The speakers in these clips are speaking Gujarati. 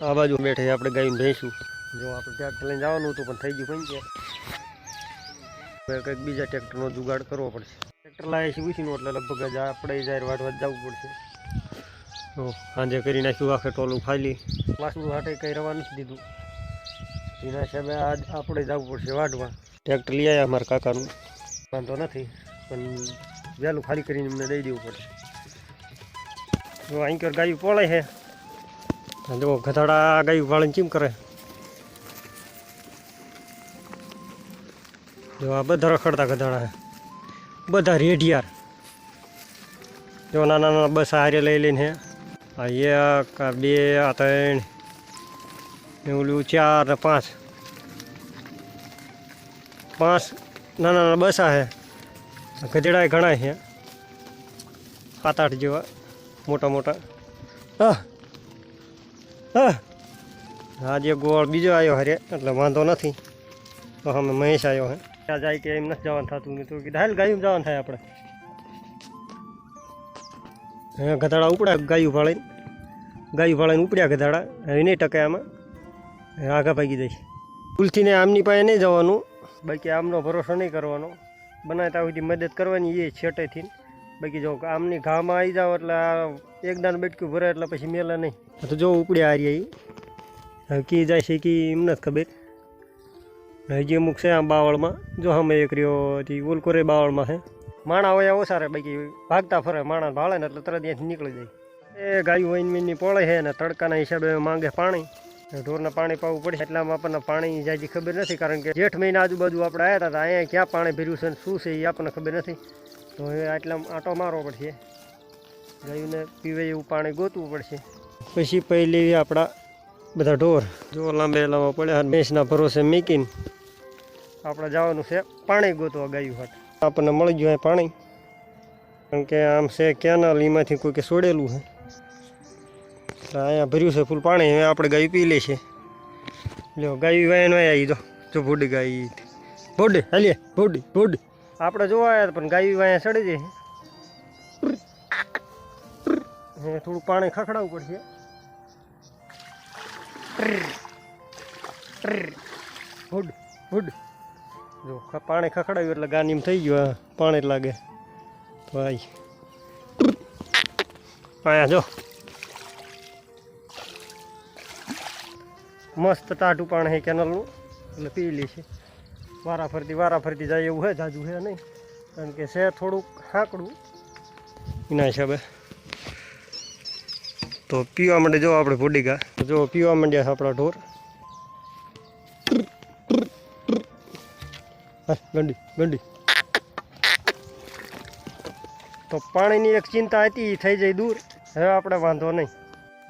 આ બાજુ બેઠે આપણે ગાયું ભેંસું જો આપણે ટ્રેક્ટર લઈને જવાનું હતું પણ થઈ ગયું કંઈ કંઈક બીજા ટ્રેક્ટરનો જુગાડ કરવો પડશે. ટ્રેક્ટર લાવે છે ઉછીનું એટલે લગભગ જ આપણે જાય વાટવા જવું પડશે. તો સાંજે કરી નાખ્યું આખે ટોલું ખાલી વાસણું હાટે કંઈ રવા નથી દીધું. એના હિસાબે આજ આપણે જવું પડશે વાટવા. ટ્રેક્ટર લઈ આવ્યા અમારા કાકાનું, વાંધો નથી પણ વહેલું ખાલી કરીને એમને દઈ દેવું પડશે. જો અહીં કર ગાયું પોળે છે. જો ગધાડા ગાયું વાળીને ચીમ કરે. જો આ બધા રખડતા ગધાડા છે, બધા રેઢિયાર. જો નાના નાના બસ હારે લઈ લઈને હે. આ 1 આ 2 આ 3 ને ઓલું 4 ને 5 નાના નાના બસા છે. ગધેડા ઘણા છે, 7-8 જેવા મોટા મોટા. આજે ગોળ બીજો આવ્યો હરે એટલે વાંધો નથી. તો અમે મહેશ આવ્યો હે. ત્યાં જાય કે એમ નથી જવાનું થતું. મેં તો કીધું હાલ ગાયું જવાનું થાય આપણે. હે ગધાડા ઉપડ્યા ગાયું ભાળીને ઉપડ્યા ગધાડા. હવે નહીં ટકે આમાં, આગા ભાગી જાય. ભૂલથીને આમની પાસે નહીં જવાનું, બાકી આમનો ભરોસો નહીં કરવાનો. બનાવતા સુધી મદદ કરવાની એ છેટેથી. બાકી જો આમની ઘામાં આવી જાઓ એટલે એકદાન બેટકું ભરે એટલે પછી મેલે નહીં. તો જો ઉપડ્યા હારી હવે કી જાય છે કે એમ નથી ખબર. હજી અમુક છે આમ બાવળમાં. જો અમે એક રહ્યો ઓલકોરે બાવળમાં છે. માણા હોય ઓછા રહે, બાકી ભાગતા ફરે. માણા ભાળે ને એટલે તરત ત્યાંથી નીકળી જાય. એ ગાયું વહીની પોળે છે ને તડકાના હિસાબે માંગે પાણી. ઢોરને પાણી પાવું પડે એટલામાં આપણને પાણી જાય ખબર નથી. કારણ કે જેઠ મહિના આજુબાજુ આપણે આવ્યા હતા, અહીંયા ક્યાં પાણી ભર્યું છે ને શું છે એ આપણને ખબર નથી. તો હવે આટલા આંટો મારવો પડશે. ગાયુંને પીવે એવું પાણી ગોતવું પડશે. પછી પહેલી આપણા બધા ઢોર જો લાંબે લાંબા પડ્યા ભેંસના ભરોસે મૂકીને આપણે જવાનું છે પાણી ગોતવા ગાયું હાટ. આપણને મળી ગયું અહીં પાણી, કારણ કે આમ છે કેનાલ, એમાંથી કોઈ કે છોડેલું છે. અહીંયા ભર્યું છે ફૂલ પાણી. હવે આપણે ગાયું પી લે છે. લ્યો ગાયું વાયન વાય આવી જો ભોડી ગાય ભોડી હાલીએ ભોડી આપણે જોવા આવ્યા પણ ગાયું વાયા ચડી જાય. હવે થોડું પાણી ખખડાવવું પડશે. ભૂડ જો પાણી ખખડાવ્યું એટલે ગાનીમ થઈ ગયું. પાણી લાગે ભાઈ. અહીંયા જો મસ્ત ટાઢું પાણી છે કેનલનું, એટલે પી લે છે. વારા ફરતી જાય એવું છે, જાજુ છે નહીં, કારણ કે છે થોડુંક હાંકડું એના હિસાબે. તો પીવા માંડે જો આપણે ભૂડીગા જો પીવા માંડ્યા છે આપણા ઢોર. ગંડી તો પાણીની એક ચિંતા હતી, થઈ જાય દૂર. હવે આપણે વાંધો નહીં.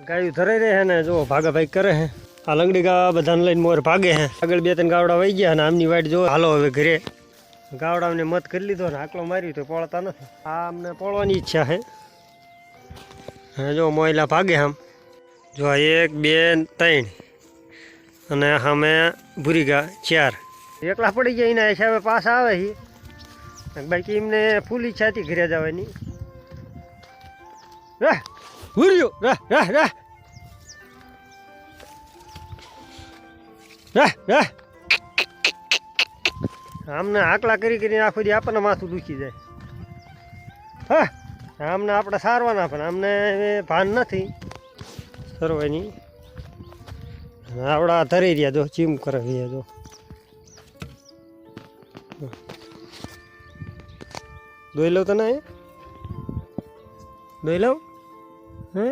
ગાયું ધરાઈ રહે છે ને જો ભાગા ભાગ કરે છે. આ લંગડી ગા બધાને લઈને મોર ભાગે છે. આગળ 2-3 ગાવડા વહી ગયા અને આમની વાઈટ જો હાલો હવે ઘરે. ગાવડાને મત કરી લીધો ને આકલો માર્યું તો પોળતા નથી. આ અમને પોળવાની ઈચ્છા છે. હા જો મોયલા ભાગે આમ જો 1 2 3 અને સામે ભૂરી ગા 4 એકલા પડી ગયા. એના હિસાબે પાછા આવે છે. બાકી એમને ફૂલ ઈચ્છા હતી ઘરે જવાની. રાહ ભૂર્યો રાહ આમને આકલા કરીને આખો દી આપણને માથું દુખી જાય. હા આમને આપણે સારવાના પણ આમને ભાન નથી સરવાની. આવડા ધરી રહ્યા જો ચીમ કરે રહ્યા જો. દોઈ લઉં તને દોઈ લઉં હે.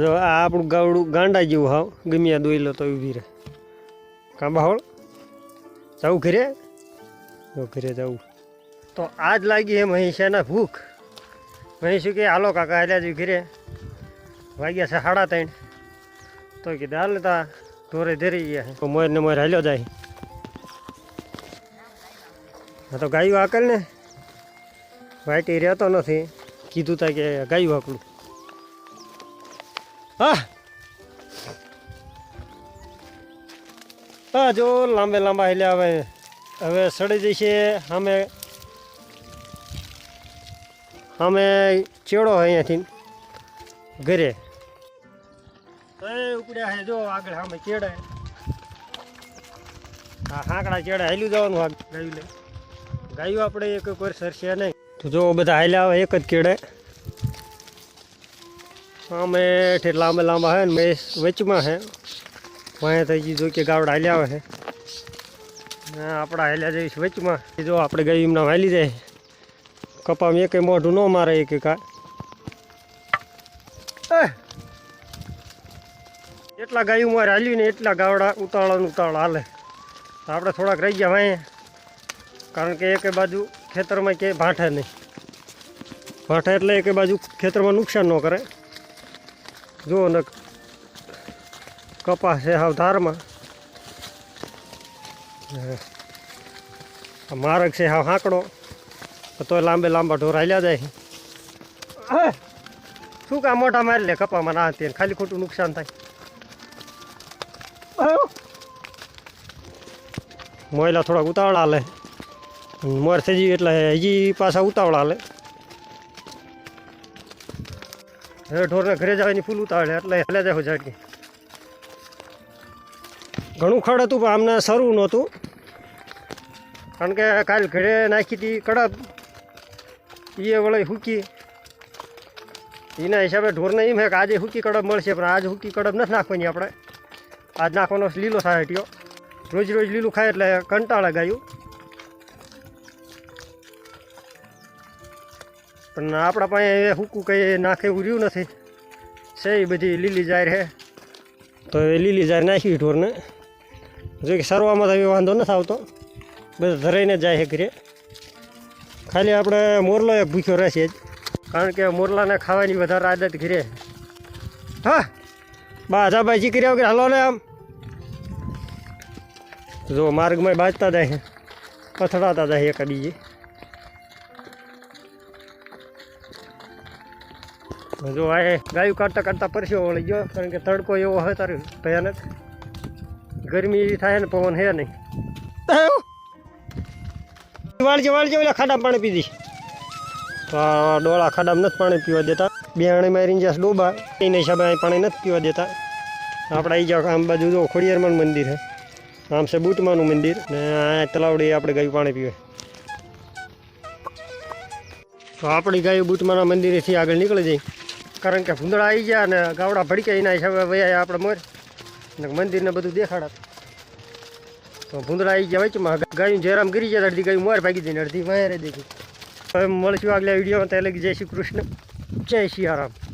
જો આ આપણું ગાવડું ગાંડા જેવું હાવ ગમ્યા દોઈ લો તો ઊભી રહે. કાંબાહોળ જવું ઘરે જવું. તો આજ લાગી એમ મહીસાના ભૂખ. મહીશું કે હાલો કાકા હાલ્યા જ ઘરે. વાગ્યા છે 3:30. તો કીધું હાલ તા ઢોરે ધરી ગયા તો મોર ને મોર હાલ્યો જાય. હા તો ગાયું આકલ ને વાઈટી રહેતો નથી. કીધું તા કે ગાયું આકલું. હા જો લાંબા હેલ્યા હવે સડી જશે. અમે અમે ચેડો અહીંયાથી ઘરે ઉપડ્યા છે જો આગળ સામે ચેડે હા હાંકડા ચેડે હાલ્યું જવાનું ગાયું લે ગાયું આપણે એક વાર સરશે નહીં તો જો બધા હાલ્યા આવે એક જ કેડે અમે ઠેર લાંબા લાંબા હે ને મેં વચમાં હે વાંહે થઈ ગયું જો કે ગાવડા હાલ્યા આવે છે આપણા હાલ્યા જઈશ વચમાં જો આપણે ગાયું એમના હાલી જાય કપામાં એક મોઢું ન મારે એક કા એટલા ગાયું મારે હાલ્યું ને એટલા ગાવડા ઉતાવળા હાલે આપણે થોડાક રહી ગયા વાંહે કારણ કે એક બાજુ ખેતરમાં કે ભાંઠે નહીં ભાંઠે એટલે એક બાજુ ખેતરમાં નુકસાન ન કરે જુઓ ને કપાસ છે હાવ ધારમાં માર્ગ છે હાવ હાંકડો તો લાંબા ઢોર હાલ્યા જાય શું કામ મોઢા મારી લે કપામાં ના હતી ખાલી ખોટું નુકસાન થાય મોયલા થોડાક ઉતાવળા હાલે મોર થઈ ગઈ એટલે હજી પાછા ઉતાવળા હાલે હવે ઢોરને ઘરે જવાની ફૂલ ઉતાવળે એટલે હાલે જાય ઝાડકી ઘણું ખડ હતું પણ આમને સરવું નહોતું કારણ કે કાલ ઘરે નાખી હતી કડબ એ વળે હૂકી એના હિસાબે ઢોરને એમ હે કે આજે હૂકી કડબ મળશે પણ આજ હૂકી કડબ નથી નાખવાની આપણે આજ નાખવાનો લીલો થાય હટ્યો રોજ લીલું ખાય એટલે કંટાળે ગાયું પણ આપણા પાસે હૂકું કંઈ નાખે એવું રહ્યું નથી છે એ બધી લીલી જાર છે તો એ લીલી જાર નાખી ઢોરને જો કે સરવામાં તો વાંધો નથી આવતો બધા ધરાઈને જાય છે ઘરે ખાલી આપણે મોરલો એક ભૂખ્યો રહેશે જ કારણ કે મોરલાને ખાવાની વધારે આદત ઘરે હા બા જાબાઈ ચીકરી વગર હાલો ને આમ જો માર્ગમાં બાજતા જાય છે પથડાતા જાય એક બીજી જો આ ગાયું કાઢતા પરસ્યો વળી ગયો કારણ કે તડકો એવો હોય તારે ભયાનક ગરમી થાય ને પવન હે નહીં વાળજે ઓલા ખાડામાં પાણી પીધી તો ડોળા ખાડામાં નથી પાણી પીવા દેતા બિયાણી મારીને જ્યાં ડોબા એના હિસાબે અહીં પાણી નથી પીવા દેતા આપણે આવી જાવ આમ બાજુ જો ખોડિયારમાંનું મંદિર છે આમ છે બૂટમાનું મંદિર ને આ તલાવડી આપણે ગાયું પાણી પીવે તો આપણી ગાયું બૂટમાના મંદિરેથી આગળ નીકળી જાય કારણ કે ભૂંદડા આવી ગયા અને ગાવડા ભડક્યા એના હિસાબે વયા આપણે મોર ને મંદિરને બધું દેખાડા તો ભૂંદડા આવી ગયા વચમાં ગાયું જયરામ ગીરી જાય અડધી ગાયું મોર ભાગી દઈને અડધી વાયરે દેખી હવે મળશું આગલા વિડીયોમાં ત્યાં લગી જય શ્રી કૃષ્ણ જય સિયારામ